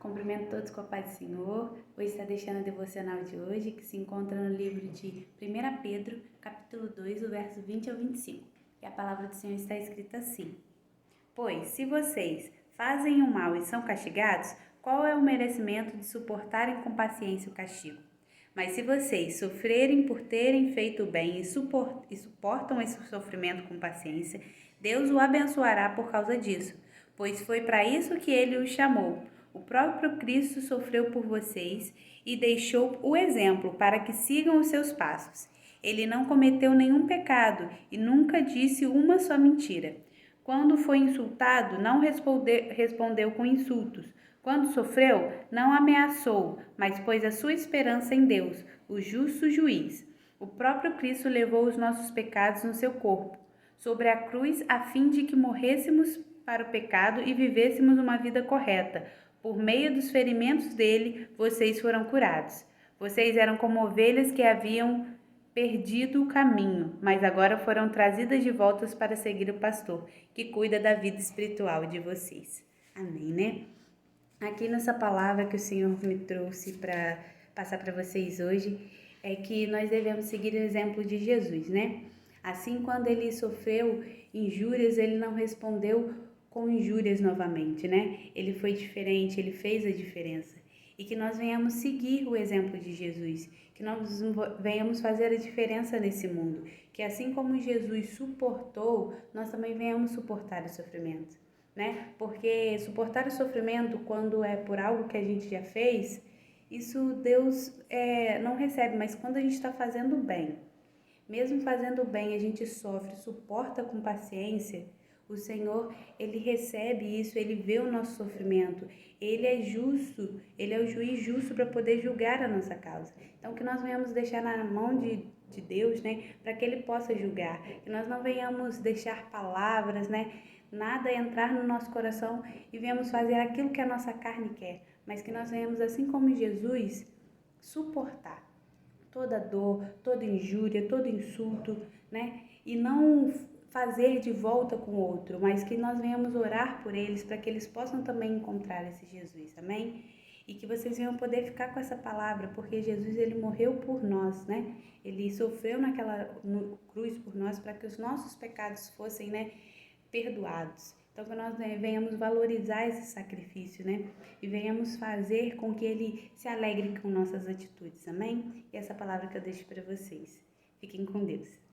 Cumprimento todos com a paz do Senhor. Hoje está deixando a devocional de hoje, que se encontra no livro de 1 Pedro, capítulo 2, o verso 20 ao 25. E a palavra do Senhor está escrita assim: Pois, se vocês fazem o mal e são castigados, qual é o merecimento de suportarem com paciência o castigo? Mas se vocês sofrerem por terem feito o bem e suportam esse sofrimento com paciência, Deus o abençoará por causa disso, pois foi para isso que ele os chamou. O próprio Cristo sofreu por vocês e deixou o exemplo para que sigam os seus passos. Ele não cometeu nenhum pecado e nunca disse uma só mentira. Quando foi insultado, não respondeu com insultos. Quando sofreu, não ameaçou, mas pôs a sua esperança em Deus, o justo juiz. O próprio Cristo levou os nossos pecados no seu corpo, sobre a cruz, a fim de que morrêssemos para o pecado e vivêssemos uma vida correta. Por meio dos ferimentos dele, vocês foram curados. Vocês eram como ovelhas que haviam perdido o caminho, mas agora foram trazidas de volta para seguir o pastor, que cuida da vida espiritual de vocês. Amém, né? Aqui nessa palavra que o Senhor me trouxe para passar para vocês hoje, é que nós devemos seguir o exemplo de Jesus, né? Assim, quando ele sofreu injúrias, ele não respondeu com injúrias novamente, né? Ele foi diferente, ele fez a diferença. E que nós venhamos seguir o exemplo de Jesus, que nós venhamos fazer a diferença nesse mundo, que assim como Jesus suportou, nós também venhamos suportar o sofrimento, né? Porque suportar o sofrimento quando é por algo que a gente já fez, isso Deus não recebe, mas quando a gente está fazendo bem, mesmo fazendo bem, a gente sofre, suporta com paciência, o Senhor, Ele recebe isso, Ele vê o nosso sofrimento, Ele é justo, Ele é o juiz justo para poder julgar a nossa causa. Então, que nós venhamos deixar na mão de Deus, né, para que Ele possa julgar, que nós não venhamos deixar palavras, né, nada entrar no nosso coração e venhamos fazer aquilo que a nossa carne quer, mas que nós venhamos, assim como Jesus, suportar toda dor, toda injúria, todo insulto, né? E não fazer de volta com o outro, mas que nós venhamos orar por eles para que eles possam também encontrar esse Jesus, amém? E que vocês venham poder ficar com essa palavra, porque Jesus, ele morreu por nós, né? Ele sofreu naquela cruz por nós para que os nossos pecados fossem, né, perdoados. Então, que nós venhamos valorizar esse sacrifício, né? E venhamos fazer com que Ele se alegre com nossas atitudes, amém? E essa palavra que eu deixo para vocês. Fiquem com Deus.